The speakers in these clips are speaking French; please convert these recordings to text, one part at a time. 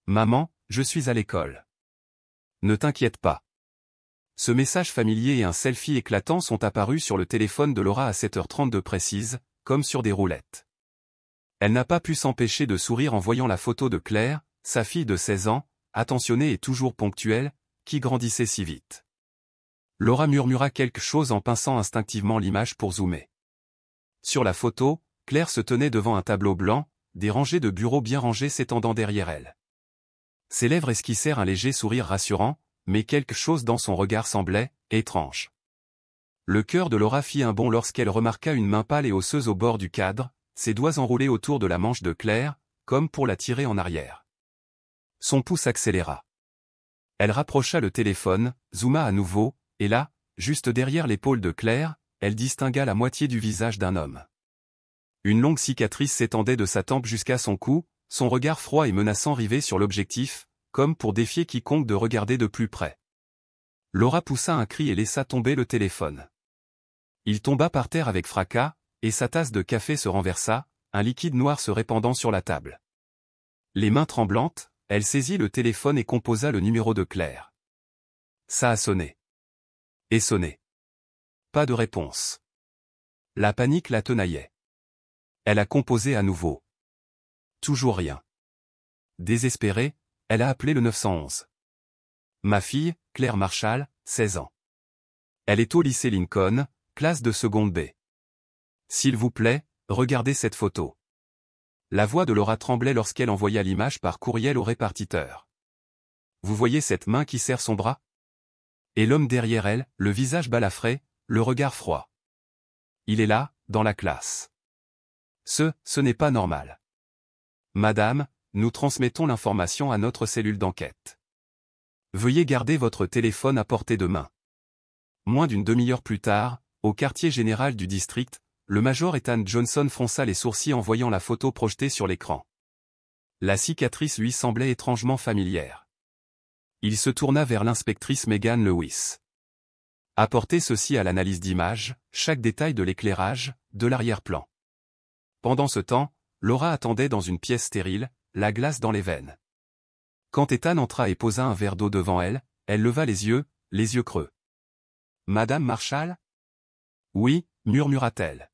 Maman, je suis à l'école. Ne t'inquiète pas. Ce message familier et un selfie éclatant sont apparus sur le téléphone de Laura à 7h32 précise, comme sur des roulettes. Elle n'a pas pu s'empêcher de sourire en voyant la photo de Claire, sa fille de 16 ans, attentionnée et toujours ponctuelle, qui grandissait si vite. Laura murmura quelque chose en pinçant instinctivement l'image pour zoomer. Sur la photo, Claire se tenait devant un tableau blanc, des rangées de bureaux bien rangés s'étendant derrière elle. Ses lèvres esquissèrent un léger sourire rassurant, mais quelque chose dans son regard semblait étrange. Le cœur de Laura fit un bond lorsqu'elle remarqua une main pâle et osseuse au bord du cadre, ses doigts enroulés autour de la manche de Claire, comme pour la tirer en arrière. Son pouce accéléra. Elle rapprocha le téléphone, zooma à nouveau, et là, juste derrière l'épaule de Claire, elle distingua la moitié du visage d'un homme. Une longue cicatrice s'étendait de sa tempe jusqu'à son cou, son regard froid et menaçant rivait sur l'objectif, comme pour défier quiconque de regarder de plus près. Laura poussa un cri et laissa tomber le téléphone. Il tomba par terre avec fracas, et sa tasse de café se renversa, un liquide noir se répandant sur la table. Les mains tremblantes, elle saisit le téléphone et composa le numéro de Claire. Ça a sonné. Et sonné. Pas de réponse. La panique la tenaillait. Elle a composé à nouveau. Toujours rien. Désespérée, elle a appelé le 911. Ma fille, Claire Marshall, 16 ans. Elle est au lycée Lincoln, classe de seconde B. S'il vous plaît, regardez cette photo. La voix de Laura tremblait lorsqu'elle envoya l'image par courriel au répartiteur. Vous voyez cette main qui serre son bras? Et l'homme derrière elle, le visage balafré, le regard froid. Il est là, dans la classe. Ce n'est pas normal. Madame, nous transmettons l'information à notre cellule d'enquête. Veuillez garder votre téléphone à portée de main. Moins d'une demi-heure plus tard, au quartier général du district, le major Ethan Johnson fronça les sourcils en voyant la photo projetée sur l'écran. La cicatrice lui semblait étrangement familière. Il se tourna vers l'inspectrice Megan Lewis. Apportez ceci à l'analyse d'images, chaque détail de l'éclairage, de l'arrière-plan. Pendant ce temps, Laura attendait dans une pièce stérile, la glace dans les veines. Quand Ethan entra et posa un verre d'eau devant elle, elle leva les yeux creux. Madame Marshall? Oui, murmura-t-elle.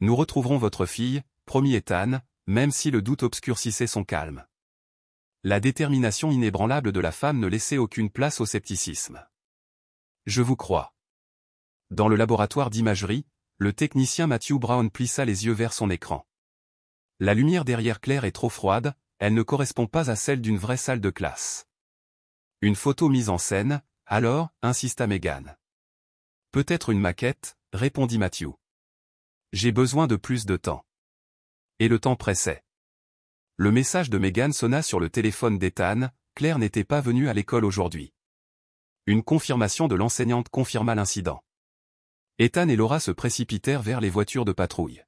Nous retrouverons votre fille, promit Ethan, même si le doute obscurcissait son calme. La détermination inébranlable de la femme ne laissait aucune place au scepticisme. Je vous crois. Dans le laboratoire d'imagerie, le technicien Matthew Brown plissa les yeux vers son écran. La lumière derrière Claire est trop froide, elle ne correspond pas à celle d'une vraie salle de classe. Une photo mise en scène, alors, insista Megan. Peut-être une maquette, répondit Matthew. J'ai besoin de plus de temps. Et le temps pressait. Le message de Megan sonna sur le téléphone d'Ethan, Claire n'était pas venue à l'école aujourd'hui. Une confirmation de l'enseignante confirma l'incident. Ethan et Laura se précipitèrent vers les voitures de patrouille.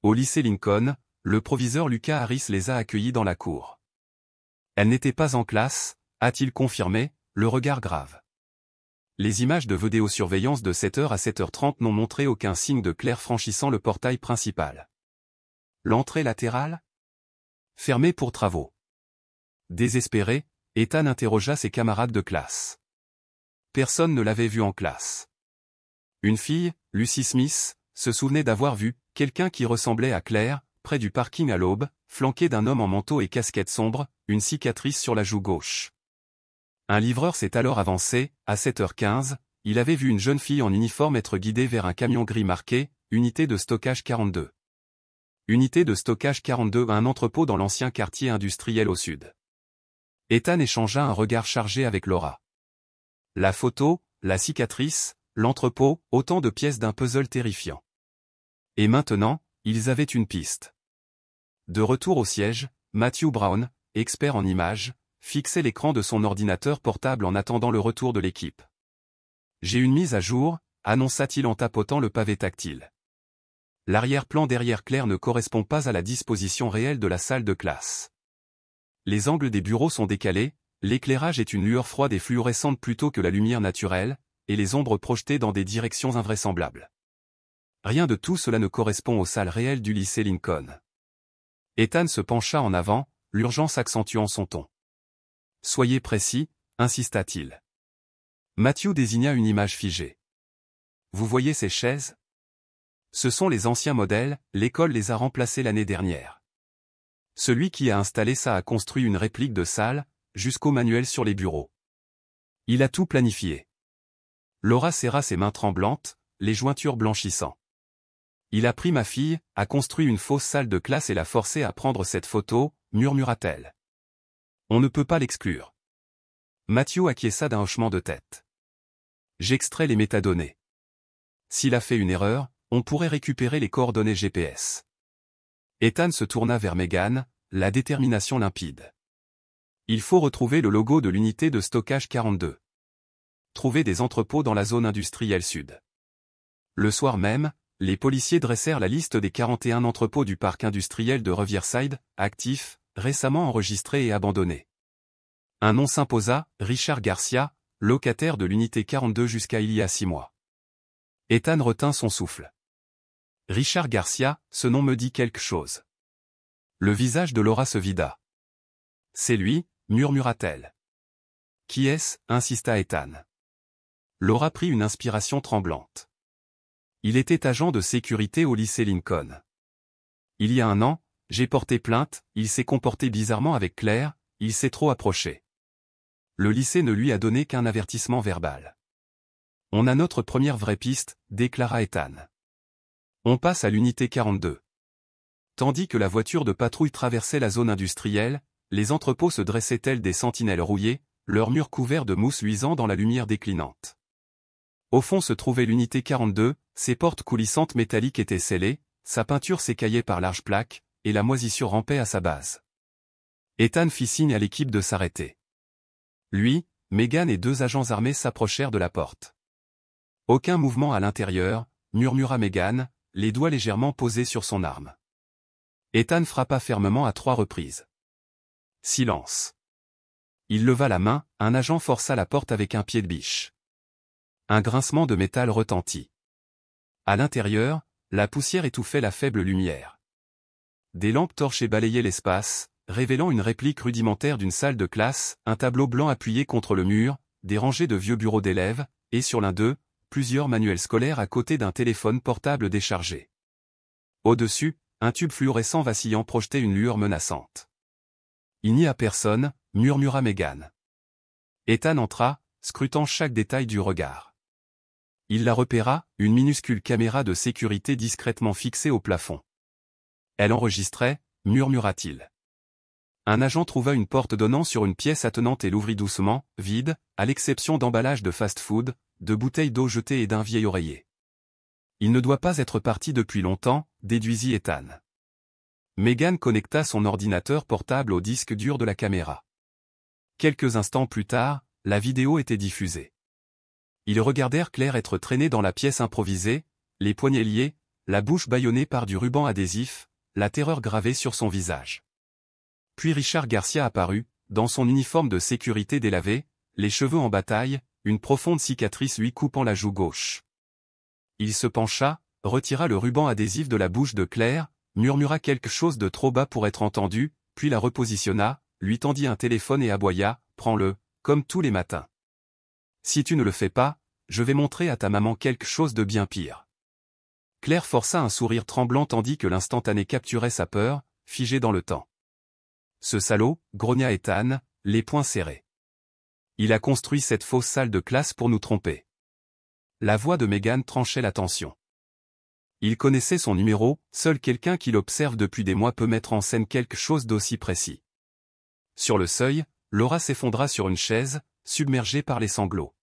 Au lycée Lincoln, le proviseur Lucas Harris les a accueillis dans la cour. Elle n'était pas en classe, a-t-il confirmé, le regard grave. Les images de vidéosurveillance de 7h à 7h30 n'ont montré aucun signe de Claire franchissant le portail principal. L'entrée latérale? Fermée pour travaux. Désespéré, Ethan interrogea ses camarades de classe. Personne ne l'avait vue en classe. Une fille, Lucy Smith, se souvenait d'avoir vu quelqu'un qui ressemblait à Claire, près du parking à l'aube, flanqué d'un homme en manteau et casquette sombre, une cicatrice sur la joue gauche. Un livreur s'est alors avancé, à 7h15, il avait vu une jeune fille en uniforme être guidée vers un camion gris marqué, unité de stockage 42. Unité de stockage 42 à un entrepôt dans l'ancien quartier industriel au sud. Ethan échangea un regard chargé avec Laura. La photo, la cicatrice, l'entrepôt, autant de pièces d'un puzzle terrifiant. Et maintenant, ils avaient une piste. De retour au siège, Matthew Brown, expert en images, fixait l'écran de son ordinateur portable en attendant le retour de l'équipe. J'ai une mise à jour, annonça-t-il en tapotant le pavé tactile. L'arrière-plan derrière Claire ne correspond pas à la disposition réelle de la salle de classe. Les angles des bureaux sont décalés, l'éclairage est une lueur froide et fluorescente plutôt que la lumière naturelle, et les ombres projetées dans des directions invraisemblables. Rien de tout cela ne correspond aux salles réelles du lycée Lincoln. Ethan se pencha en avant, l'urgence accentuant son ton. Soyez précis, insista-t-il. Matthew désigna une image figée. Vous voyez ces chaises? Ce sont les anciens modèles, l'école les a remplacés l'année dernière. Celui qui a installé ça a construit une réplique de salle, jusqu'au manuel sur les bureaux. Il a tout planifié. Laura serra ses mains tremblantes, les jointures blanchissant. Il a pris ma fille, a construit une fausse salle de classe et l'a forcée à prendre cette photo, murmura-t-elle. On ne peut pas l'exclure. Matthew acquiesça d'un hochement de tête. J'extrais les métadonnées. S'il a fait une erreur, on pourrait récupérer les coordonnées GPS. Ethan se tourna vers Megan, la détermination limpide. Il faut retrouver le logo de l'unité de stockage 42. Trouver des entrepôts dans la zone industrielle sud. Le soir même, les policiers dressèrent la liste des 41 entrepôts du parc industriel de Riverside, actifs, récemment enregistrés et abandonnés. Un nom s'imposa, Richard Garcia, locataire de l'unité 42 jusqu'à il y a 6 mois. Ethan retint son souffle. Richard Garcia, ce nom me dit quelque chose. Le visage de Laura se vida. C'est lui, murmura-t-elle. Qui est-ce? Insista Ethan. Laura prit une inspiration tremblante. Il était agent de sécurité au lycée Lincoln. Il y a 1 an, j'ai porté plainte, il s'est comporté bizarrement avec Claire, il s'est trop approché. Le lycée ne lui a donné qu'un avertissement verbal. On a notre première vraie piste, déclara Ethan. On passe à l'unité 42. Tandis que la voiture de patrouille traversait la zone industrielle, les entrepôts se dressaient tels des sentinelles rouillées, leurs murs couverts de mousse luisant dans la lumière déclinante. Au fond se trouvait l'unité 42, ses portes coulissantes métalliques étaient scellées, sa peinture s'écaillait par larges plaques, et la moisissure rampait à sa base. Ethan fit signe à l'équipe de s'arrêter. Lui, Megan et 2 agents armés s'approchèrent de la porte. Aucun mouvement à l'intérieur, murmura Megan, les doigts légèrement posés sur son arme. Ethan frappa fermement à 3 reprises. Silence. Il leva la main, un agent força la porte avec un pied de biche. Un grincement de métal retentit. À l'intérieur, la poussière étouffait la faible lumière. Des lampes torchées balayaient l'espace, révélant une réplique rudimentaire d'une salle de classe, un tableau blanc appuyé contre le mur, des rangées de vieux bureaux d'élèves, et sur l'un d'eux, plusieurs manuels scolaires à côté d'un téléphone portable déchargé. Au-dessus, un tube fluorescent vacillant projetait une lueur menaçante. Il n'y a personne, murmura Megan. Ethan entra, scrutant chaque détail du regard. Il la repéra, une minuscule caméra de sécurité discrètement fixée au plafond. Elle enregistrait, murmura-t-il. Un agent trouva une porte donnant sur une pièce attenante et l'ouvrit doucement, vide, à l'exception d'emballages de fast-food, de bouteilles d'eau jetées et d'un vieil oreiller. Il ne doit pas être parti depuis longtemps, déduisit Ethan. Megan connecta son ordinateur portable au disque dur de la caméra. Quelques instants plus tard, la vidéo était diffusée. Ils regardèrent Claire être traînée dans la pièce improvisée, les poignets liés, la bouche bâillonnée par du ruban adhésif, la terreur gravée sur son visage. Puis Richard Garcia apparut, dans son uniforme de sécurité délavé, les cheveux en bataille, une profonde cicatrice lui coupant la joue gauche. Il se pencha, retira le ruban adhésif de la bouche de Claire, murmura quelque chose de trop bas pour être entendu, puis la repositionna, lui tendit un téléphone et aboya, « Prends-le, comme tous les matins. Si tu ne le fais pas, je vais montrer à ta maman quelque chose de bien pire. » Claire força un sourire tremblant tandis que l'instantané capturait sa peur, figée dans le temps. « Ce salaud, grogna Ethan, les poings serrés. Il a construit cette fausse salle de classe pour nous tromper. » La voix de Megan tranchait la tension. Il connaissait son numéro, seul quelqu'un qui l'observe depuis des mois peut mettre en scène quelque chose d'aussi précis. Sur le seuil, Laura s'effondra sur une chaise, submergée par les sanglots.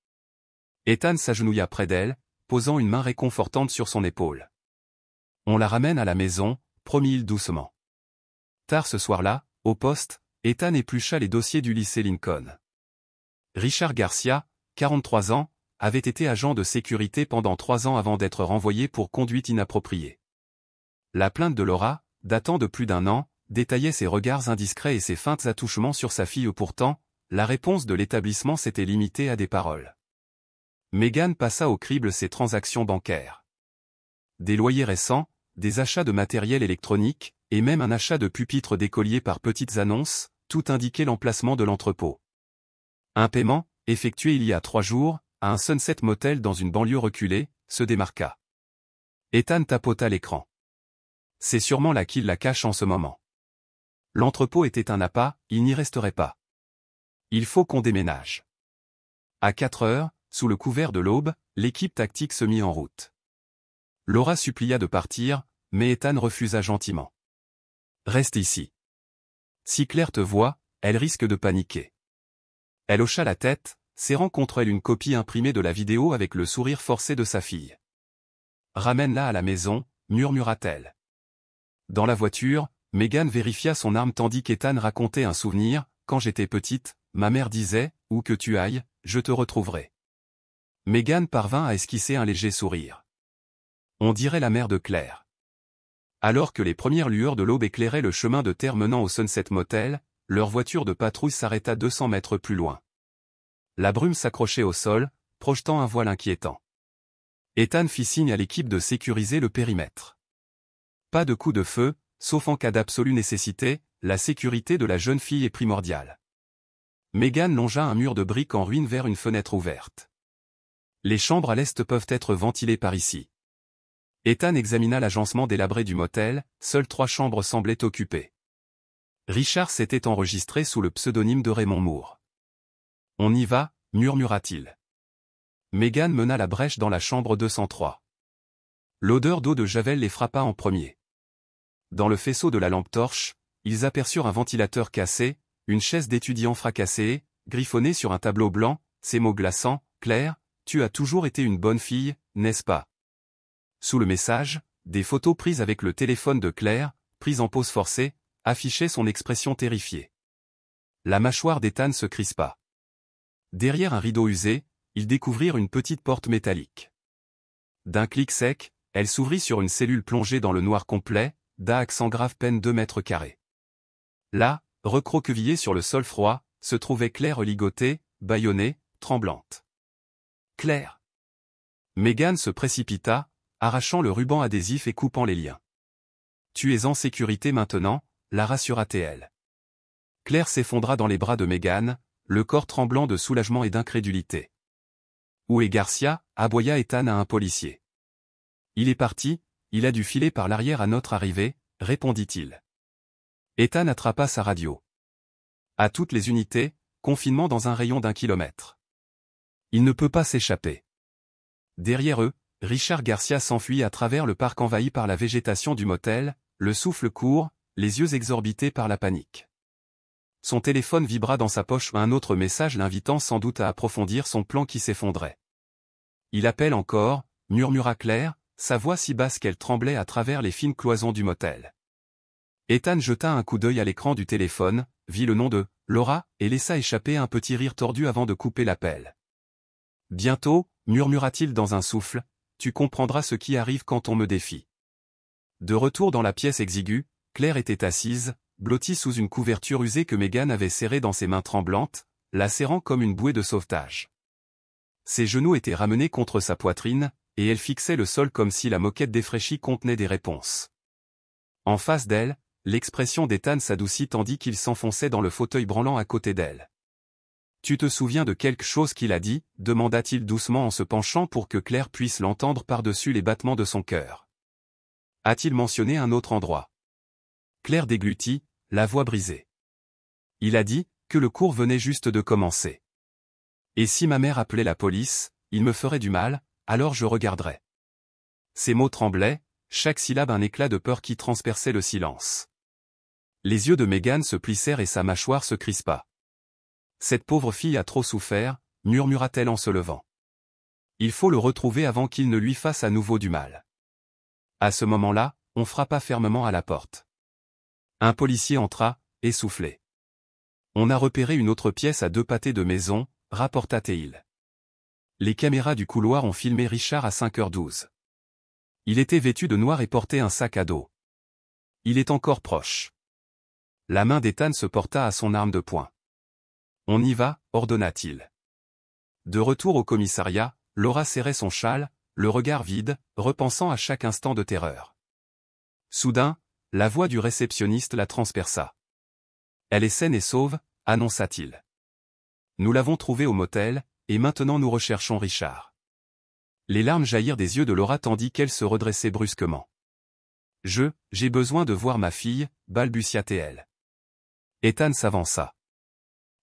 Ethan s'agenouilla près d'elle, posant une main réconfortante sur son épaule. « On la ramène à la maison, » promit-il doucement. Tard ce soir-là, au poste, Ethan éplucha les dossiers du lycée Lincoln. Richard Garcia, 43 ans, avait été agent de sécurité pendant 3 ans avant d'être renvoyé pour conduite inappropriée. La plainte de Laura, datant de plus d'1 an, détaillait ses regards indiscrets et ses feintes attouchements sur sa fille. Pourtant, la réponse de l'établissement s'était limitée à des paroles. Megan passa au crible ses transactions bancaires. Des loyers récents, des achats de matériel électronique, et même un achat de pupitres d'écoliers par petites annonces, tout indiquait l'emplacement de l'entrepôt. Un paiement, effectué il y a 3 jours, à un Sunset Motel dans une banlieue reculée, se démarqua. Ethan tapota l'écran. C'est sûrement là qu'il la cache en ce moment. L'entrepôt était un appât, il n'y resterait pas. Il faut qu'on déménage. À 4 heures, sous le couvert de l'aube, l'équipe tactique se mit en route. Laura supplia de partir, mais Ethan refusa gentiment. Reste ici. Si Claire te voit, elle risque de paniquer. Elle hocha la tête, serrant contre elle une copie imprimée de la vidéo avec le sourire forcé de sa fille. Ramène-la à la maison, murmura-t-elle. Dans la voiture, Megan vérifia son arme tandis qu'Ethan racontait un souvenir. Quand j'étais petite, ma mère disait, où que tu ailles, je te retrouverai. Megan parvint à esquisser un léger sourire. On dirait la mère de Claire. Alors que les premières lueurs de l'aube éclairaient le chemin de terre menant au Sunset Motel, leur voiture de patrouille s'arrêta 200 mètres plus loin. La brume s'accrochait au sol, projetant un voile inquiétant. Ethan fit signe à l'équipe de sécuriser le périmètre. Pas de coup de feu, sauf en cas d'absolue nécessité, la sécurité de la jeune fille est primordiale. Megan longea un mur de briques en ruine vers une fenêtre ouverte. Les chambres à l'est peuvent être ventilées par ici. Ethan examina l'agencement délabré du motel, seules 3 chambres semblaient occupées. Richard s'était enregistré sous le pseudonyme de Raymond Moore. On y va, murmura-t-il. Megan mena la brèche dans la chambre 203. L'odeur d'eau de Javel les frappa en premier. Dans le faisceau de la lampe torche, ils aperçurent un ventilateur cassé, une chaise d'étudiant fracassée, griffonnée sur un tableau blanc, ces mots glaçants, « Claire, tu as toujours été une bonne fille, n'est-ce pas ?» Sous le message, des photos prises avec le téléphone de Claire, prises en pose forcée, affichaient son expression terrifiée. La mâchoire d'Ethan se crispa. Derrière un rideau usé, ils découvrirent une petite porte métallique. D'un clic sec, elle s'ouvrit sur une cellule plongée dans le noir complet, d'accent grave peine 2 mètres carrés. Là, recroquevillée sur le sol froid, se trouvait Claire ligotée, bâillonnée, tremblante. Claire! Megan se précipita, arrachant le ruban adhésif et coupant les liens. Tu es en sécurité maintenant, la rassura-t-elle. Claire s'effondra dans les bras de Megan, le corps tremblant de soulagement et d'incrédulité. Où est Garcia? Aboya Ethan à un policier. Il est parti, il a dû filer par l'arrière à notre arrivée, répondit-il. Ethan attrapa sa radio. À toutes les unités, confinement dans un rayon d'1 kilomètre. Il ne peut pas s'échapper. Derrière eux, Richard Garcia s'enfuit à travers le parc envahi par la végétation du motel, le souffle court, les yeux exorbités par la panique. Son téléphone vibra dans sa poche, un autre message l'invitant sans doute à approfondir son plan qui s'effondrait. Il appelle encore, murmura Claire, sa voix si basse qu'elle tremblait à travers les fines cloisons du motel. Ethan jeta un coup d'œil à l'écran du téléphone, vit le nom de Laura, et laissa échapper un petit rire tordu avant de couper l'appel. Bientôt, murmura-t-il dans un souffle, tu comprendras ce qui arrive quand on me défie. De retour dans la pièce exiguë, Claire était assise, blottie sous une couverture usée que Megan avait serrée dans ses mains tremblantes, la serrant comme une bouée de sauvetage. Ses genoux étaient ramenés contre sa poitrine, et elle fixait le sol comme si la moquette défraîchie contenait des réponses. En face d'elle, l'expression d'Ethan s'adoucit tandis qu'il s'enfonçait dans le fauteuil branlant à côté d'elle. « Tu te souviens de quelque chose qu'il a dit ?» demanda-t-il doucement en se penchant pour que Claire puisse l'entendre par-dessus les battements de son cœur. « A-t-il mentionné un autre endroit ?» Claire déglutit, la voix brisée. « Il a dit que le cours venait juste de commencer. Et si ma mère appelait la police, il me ferait du mal, alors je regarderais. » Ses mots tremblaient, chaque syllabe un éclat de peur qui transperçait le silence. Les yeux de Megan se plissèrent et sa mâchoire se crispa. « Cette pauvre fille a trop souffert, » murmura-t-elle en se levant. « Il faut le retrouver avant qu'il ne lui fasse à nouveau du mal. » À ce moment-là, on frappa fermement à la porte. Un policier entra, essoufflé. « On a repéré une autre pièce à 2 pâtés de maison, » rapporta-t-il. Les caméras du couloir ont filmé Richard à 5h12. Il était vêtu de noir et portait un sac à dos. Il est encore proche. La main d'Ethan se porta à son arme de poing. « On y va » ordonna-t-il. De retour au commissariat, Laura serrait son châle, le regard vide, repensant à chaque instant de terreur. Soudain, La voix du réceptionniste la transperça. Elle est saine et sauve, annonça-t-il. Nous l'avons trouvée au motel, et maintenant nous recherchons Richard. Les larmes jaillirent des yeux de Laura tandis qu'elle se redressait brusquement. J'ai besoin de voir ma fille, balbutia-t-elle. Ethan s'avança.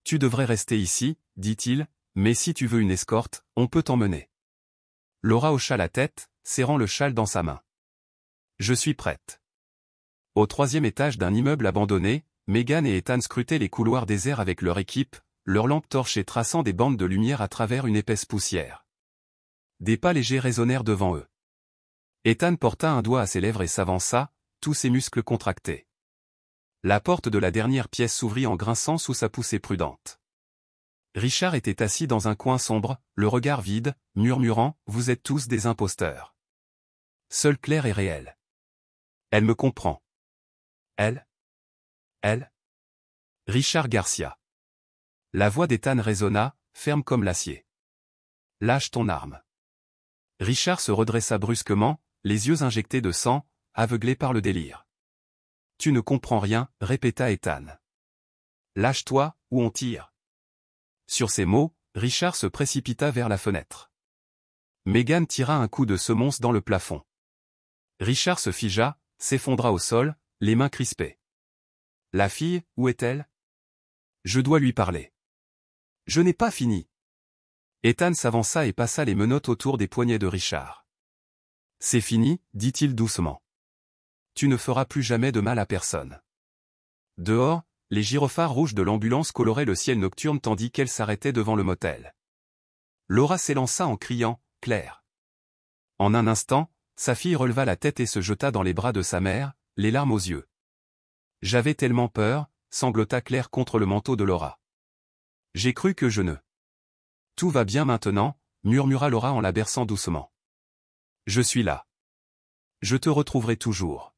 Tu devrais rester ici, dit-il, mais si tu veux une escorte, on peut t'emmener. Laura hocha la tête, serrant le châle dans sa main. Je suis prête. Au 3e étage d'un immeuble abandonné, Megan et Ethan scrutaient les couloirs déserts avec leur équipe, leurs lampes torchées traçant des bandes de lumière à travers une épaisse poussière. Des pas légers résonnèrent devant eux. Ethan porta un doigt à ses lèvres et s'avança, tous ses muscles contractés. La porte de la dernière pièce s'ouvrit en grinçant sous sa poussée prudente. Richard était assis dans un coin sombre, le regard vide, murmurant « Vous êtes tous des imposteurs. Seule Claire est réelle. Elle me comprend. Elle. Richard Garcia. » La voix d'Ethan résonna, ferme comme l'acier. « Lâche ton arme. » Richard se redressa brusquement, les yeux injectés de sang, aveuglé par le délire. « Tu ne comprends rien, répéta Ethan. « Lâche-toi, ou on tire. » Sur ces mots, Richard se précipita vers la fenêtre. Megan tira un coup de semonce dans le plafond. Richard se figea, s'effondra au sol, les mains crispées. La fille, où est-elle? Je dois lui parler. Je n'ai pas fini. Ethan s'avança et passa les menottes autour des poignets de Richard. C'est fini, dit-il doucement. Tu ne feras plus jamais de mal à personne. Dehors, les gyrophares rouges de l'ambulance coloraient le ciel nocturne tandis qu'elle s'arrêtait devant le motel. Laura s'élança en criant « Claire !» En un instant, sa fille releva la tête et se jeta dans les bras de sa mère, les larmes aux yeux. « J'avais tellement peur !» sanglota Claire contre le manteau de Laura. « J'ai cru que je ne... » « Tout va bien maintenant » murmura Laura en la berçant doucement. « Je suis là. Je te retrouverai toujours. »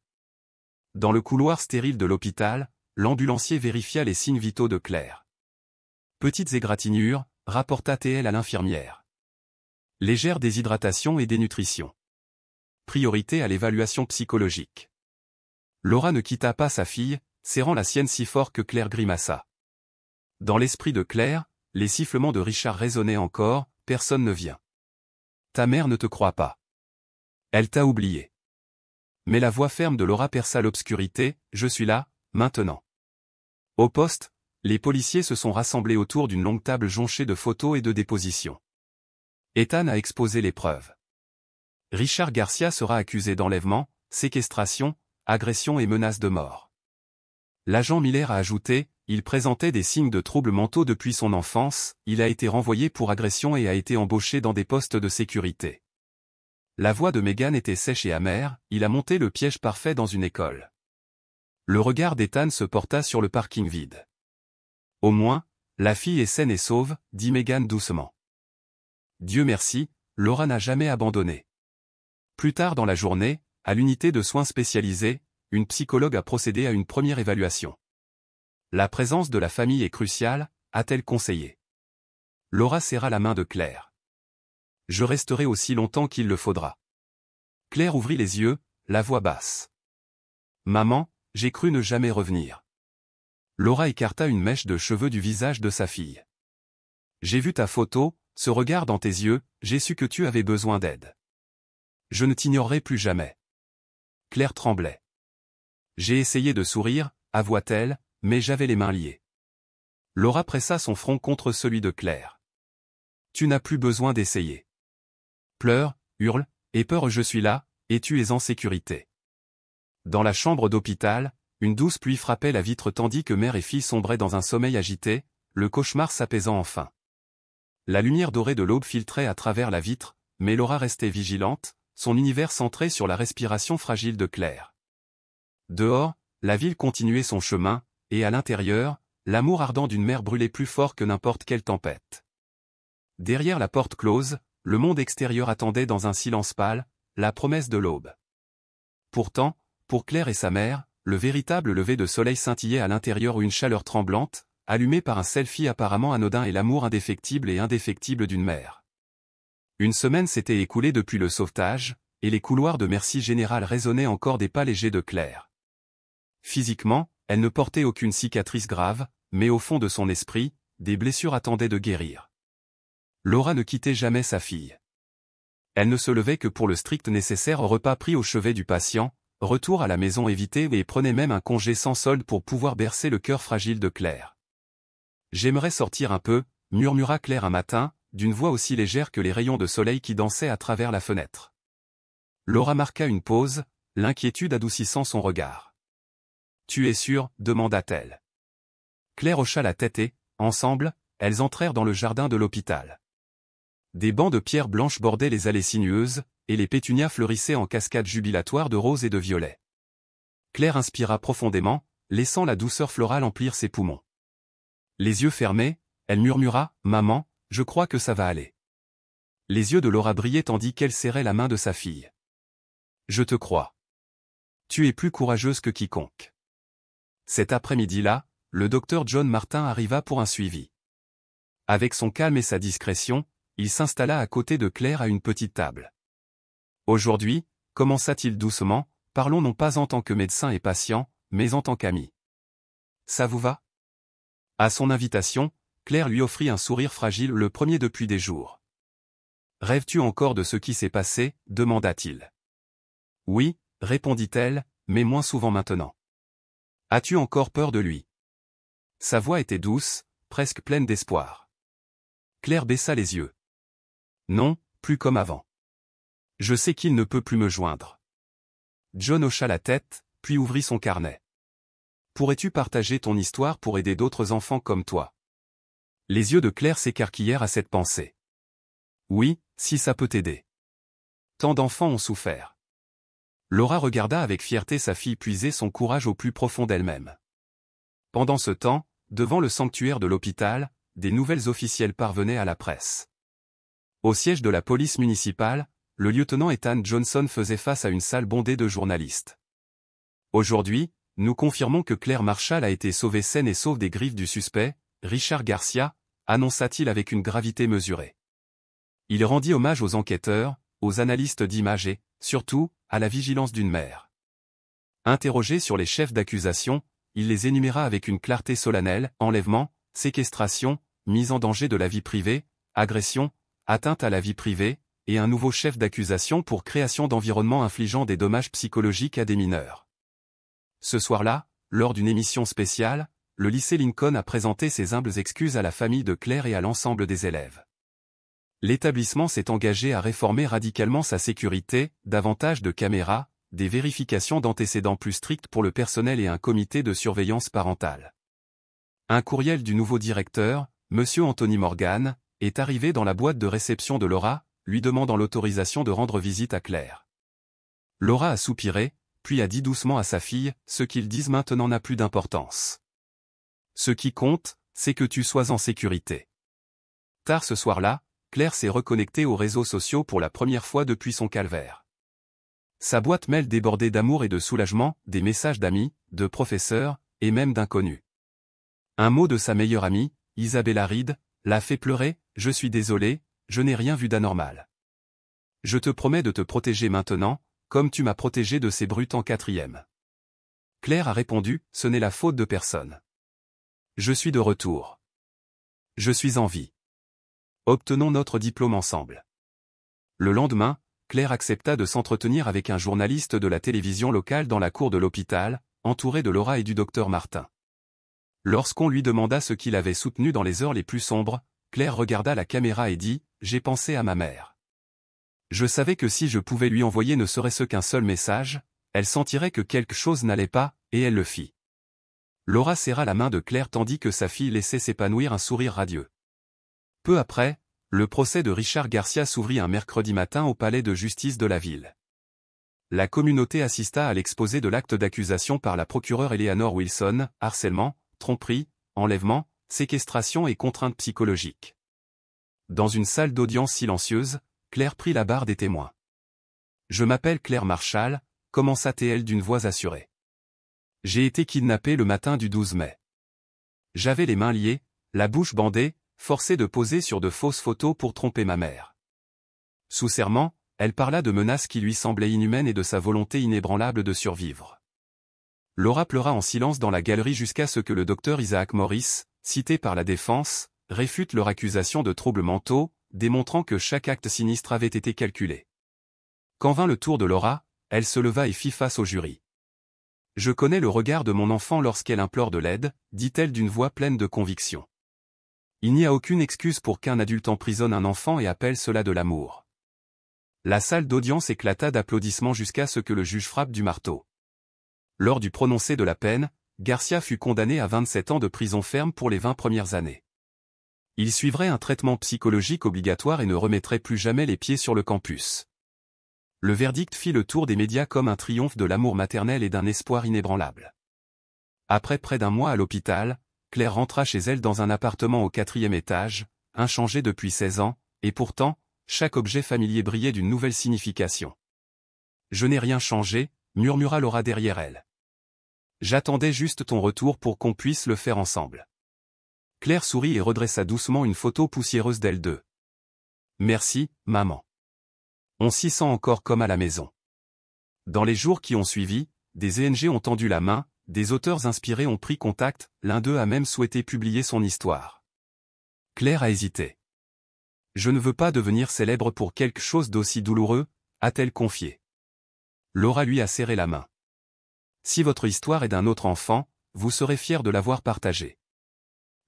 Dans le couloir stérile de l'hôpital, l'ambulancier vérifia les signes vitaux de Claire. Petites égratignures, rapporta-t-elle à l'infirmière. Légère déshydratation et dénutrition. Priorité à l'évaluation psychologique. Laura ne quitta pas sa fille, serrant la sienne si fort que Claire grimaça. Dans l'esprit de Claire, les sifflements de Richard résonnaient encore, personne ne vient. Ta mère ne te croit pas. Elle t'a oublié. Mais la voix ferme de Laura perça l'obscurité, je suis là, maintenant. Au poste, les policiers se sont rassemblés autour d'une longue table jonchée de photos et de dépositions. Ethan a exposé les preuves. Richard Garcia sera accusé d'enlèvement, séquestration, agression et menace de mort. L'agent Miller a ajouté, il présentait des signes de troubles mentaux depuis son enfance, il a été renvoyé pour agression et a été embauché dans des postes de sécurité. La voix de Megan était sèche et amère, il a monté le piège parfait dans une école. Le regard d'Ethan se porta sur le parking vide. Au moins, la fille est saine et sauve, dit Megan doucement. Dieu merci, Laura n'a jamais abandonné. Plus tard dans la journée, à l'unité de soins spécialisés, une psychologue a procédé à une première évaluation. La présence de la famille est cruciale, a-t-elle conseillé. Laura serra la main de Claire. Je resterai aussi longtemps qu'il le faudra. Claire ouvrit les yeux, la voix basse. Maman, j'ai cru ne jamais revenir. Laura écarta une mèche de cheveux du visage de sa fille. J'ai vu ta photo, ce regard dans tes yeux, j'ai su que tu avais besoin d'aide. Je ne t'ignorerai plus jamais. Claire tremblait. J'ai essayé de sourire, avoua-t-elle, mais j'avais les mains liées. Laura pressa son front contre celui de Claire. Tu n'as plus besoin d'essayer. Pleure, hurle, aie peur, je suis là, et tu es en sécurité. Dans la chambre d'hôpital, une douce pluie frappait la vitre tandis que mère et fille sombraient dans un sommeil agité, le cauchemar s'apaisant enfin. La lumière dorée de l'aube filtrait à travers la vitre, mais Laura restait vigilante, son univers centré sur la respiration fragile de Claire. Dehors, la ville continuait son chemin, et à l'intérieur, l'amour ardent d'une mère brûlait plus fort que n'importe quelle tempête. Derrière la porte close, le monde extérieur attendait dans un silence pâle, la promesse de l'aube. Pourtant, pour Claire et sa mère, le véritable lever de soleil scintillait à l'intérieur où une chaleur tremblante, allumée par un selfie apparemment anodin et l'amour indéfectible d'une mère. Une semaine s'était écoulée depuis le sauvetage, et les couloirs de Merci Général résonnaient encore des pas légers de Claire. Physiquement, elle ne portait aucune cicatrice grave, mais au fond de son esprit, des blessures attendaient de guérir. Laura ne quittait jamais sa fille. Elle ne se levait que pour le strict nécessaire au repas pris au chevet du patient, retour à la maison évité et prenait même un congé sans solde pour pouvoir bercer le cœur fragile de Claire. « J'aimerais sortir un peu », murmura Claire un matin, d'une voix aussi légère que les rayons de soleil qui dansaient à travers la fenêtre. Laura marqua une pause, l'inquiétude adoucissant son regard. « Tu es sûre ?» demanda-t-elle. Claire hocha la tête et, ensemble, elles entrèrent dans le jardin de l'hôpital. Des bancs de pierre blanche bordaient les allées sinueuses, et les pétunias fleurissaient en cascades jubilatoires de roses et de violets. Claire inspira profondément, laissant la douceur florale emplir ses poumons. Les yeux fermés, elle murmura « Maman, je crois que ça va aller ». Les yeux de Laura brillaient tandis qu'elle serrait la main de sa fille. « Je te crois. Tu es plus courageuse que quiconque. » Cet après-midi-là, le docteur John Martin arriva pour un suivi. Avec son calme et sa discrétion, il s'installa à côté de Claire à une petite table. « Aujourd'hui, » commença-t-il doucement, « parlons non pas en tant que médecin et patient, mais en tant qu'ami. Ça vous va ?» À son invitation, Claire lui offrit un sourire fragile, le premier depuis des jours. « Rêves-tu encore de ce qui s'est passé ?» demanda-t-il. « Oui », répondit-elle, « mais moins souvent maintenant. »« As-tu encore peur de lui ?» Sa voix était douce, presque pleine d'espoir. Claire baissa les yeux. « Non, plus comme avant. Je sais qu'il ne peut plus me joindre. » John hocha la tête, puis ouvrit son carnet. « Pourrais-tu partager ton histoire pour aider d'autres enfants comme toi ?» Les yeux de Claire s'écarquillèrent à cette pensée. « Oui, si ça peut t'aider. Tant d'enfants ont souffert. » Laura regarda avec fierté sa fille puiser son courage au plus profond d'elle-même. Pendant ce temps, devant le sanctuaire de l'hôpital, des nouvelles officielles parvenaient à la presse. Au siège de la police municipale, le lieutenant Ethan Johnson faisait face à une salle bondée de journalistes. « Aujourd'hui, nous confirmons que Claire Marshall a été sauvée saine et sauve des griffes du suspect, Richard Garcia, annonça-t-il avec une gravité mesurée. Il rendit hommage aux enquêteurs, aux analystes d'images et, surtout, à la vigilance d'une mère. Interrogé sur les chefs d'accusation, il les énuméra avec une clarté solennelle: enlèvement, séquestration, mise en danger de la vie privée, agression, atteinte à la vie privée, et un nouveau chef d'accusation pour création d'environnement infligeant des dommages psychologiques à des mineurs. Ce soir-là, lors d'une émission spéciale, le lycée Lincoln a présenté ses humbles excuses à la famille de Claire et à l'ensemble des élèves. L'établissement s'est engagé à réformer radicalement sa sécurité, davantage de caméras, des vérifications d'antécédents plus strictes pour le personnel et un comité de surveillance parentale. Un courriel du nouveau directeur, M. Anthony Morgan, est arrivé dans la boîte de réception de Laura, lui demandant l'autorisation de rendre visite à Claire. Laura a soupiré, puis a dit doucement à sa fille, « Ce qu'ils disent maintenant n'a plus d'importance. Ce qui compte, c'est que tu sois en sécurité. » Tard ce soir-là, Claire s'est reconnectée aux réseaux sociaux pour la première fois depuis son calvaire. Sa boîte mail débordait d'amour et de soulagement, des messages d'amis, de professeurs, et même d'inconnus. Un mot de sa meilleure amie, Isabella Reed, l'a fait pleurer: « Je suis désolée, je n'ai rien vu d'anormal. Je te promets de te protéger maintenant, comme tu m'as protégé de ces brutes en 4e. » Claire a répondu: « Ce n'est la faute de personne. Je suis de retour. Je suis en vie. Obtenons notre diplôme ensemble. » Le lendemain, Claire accepta de s'entretenir avec un journaliste de la télévision locale dans la cour de l'hôpital, entouré de Laura et du docteur Martin. Lorsqu'on lui demanda ce qu'il avait soutenu dans les heures les plus sombres, Claire regarda la caméra et dit: « J'ai pensé à ma mère. Je savais que si je pouvais lui envoyer ne serait-ce qu'un seul message, elle sentirait que quelque chose n'allait pas, et elle le fit. » Laura serra la main de Claire tandis que sa fille laissait s'épanouir un sourire radieux. Peu après, le procès de Richard Garcia s'ouvrit un mercredi matin au palais de justice de la ville. La communauté assista à l'exposé de l'acte d'accusation par la procureure Eleanor Wilson: harcèlement, tromperie, enlèvement, séquestration et contrainte psychologique. Dans une salle d'audience silencieuse, Claire prit la barre des témoins. « Je m'appelle Claire Marshall », commença-t-elle d'une voix assurée. « J'ai été kidnappée le matin du 12 mai. J'avais les mains liées, la bouche bandée, forcée de poser sur de fausses photos pour tromper ma mère. » Sous serment, elle parla de menaces qui lui semblaient inhumaines et de sa volonté inébranlable de survivre. Laura pleura en silence dans la galerie jusqu'à ce que le docteur Isaac Morris, cité par la défense, réfute leur accusation de troubles mentaux, démontrant que chaque acte sinistre avait été calculé. Quand vint le tour de Laura, elle se leva et fit face au jury. « Je connais le regard de mon enfant lorsqu'elle implore de l'aide », dit-elle d'une voix pleine de conviction. Il n'y a aucune excuse pour qu'un adulte emprisonne un enfant et appelle cela de l'amour. La salle d'audience éclata d'applaudissements jusqu'à ce que le juge frappe du marteau. Lors du prononcé de la peine, Garcia fut condamné à 27 ans de prison ferme pour les 20 premières années. Il suivrait un traitement psychologique obligatoire et ne remettrait plus jamais les pieds sur le campus. Le verdict fit le tour des médias comme un triomphe de l'amour maternel et d'un espoir inébranlable. Après près d'un mois à l'hôpital, Claire rentra chez elle dans un appartement au 4e étage, inchangé depuis 16 ans, et pourtant, chaque objet familier brillait d'une nouvelle signification. « Je n'ai rien changé », murmura Laura derrière elle. « J'attendais juste ton retour pour qu'on puisse le faire ensemble. » Claire sourit et redressa doucement une photo poussiéreuse d'elle deux. « Merci, maman. On s'y sent encore comme à la maison. » Dans les jours qui ont suivi, des ONG ont tendu la main, des auteurs inspirés ont pris contact, l'un d'eux a même souhaité publier son histoire. Claire a hésité. « Je ne veux pas devenir célèbre pour quelque chose d'aussi douloureux », a-t-elle confié. Laura lui a serré la main. « Si votre histoire est d'un autre enfant, vous serez fier de l'avoir partagée. »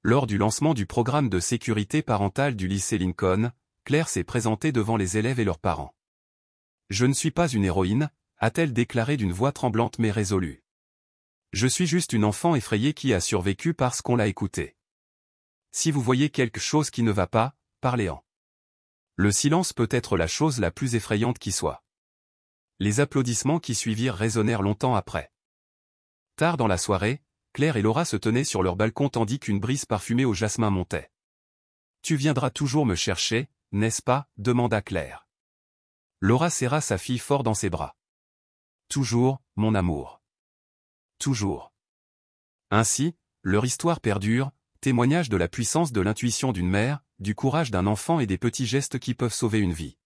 Lors du lancement du programme de sécurité parentale du lycée Lincoln, Claire s'est présentée devant les élèves et leurs parents. « Je ne suis pas une héroïne », a-t-elle déclaré d'une voix tremblante mais résolue. « Je suis juste une enfant effrayée qui a survécu parce qu'on l'a écoutée. Si vous voyez quelque chose qui ne va pas, parlez-en. Le silence peut être la chose la plus effrayante qui soit. » Les applaudissements qui suivirent résonnèrent longtemps après. Tard dans la soirée, Claire et Laura se tenaient sur leur balcon tandis qu'une brise parfumée au jasmin montait. « Tu viendras toujours me chercher, n'est-ce pas ?» demanda Claire. Laura serra sa fille fort dans ses bras. « Toujours, mon amour. Toujours. » Ainsi, leur histoire perdure, témoignage de la puissance de l'intuition d'une mère, du courage d'un enfant et des petits gestes qui peuvent sauver une vie.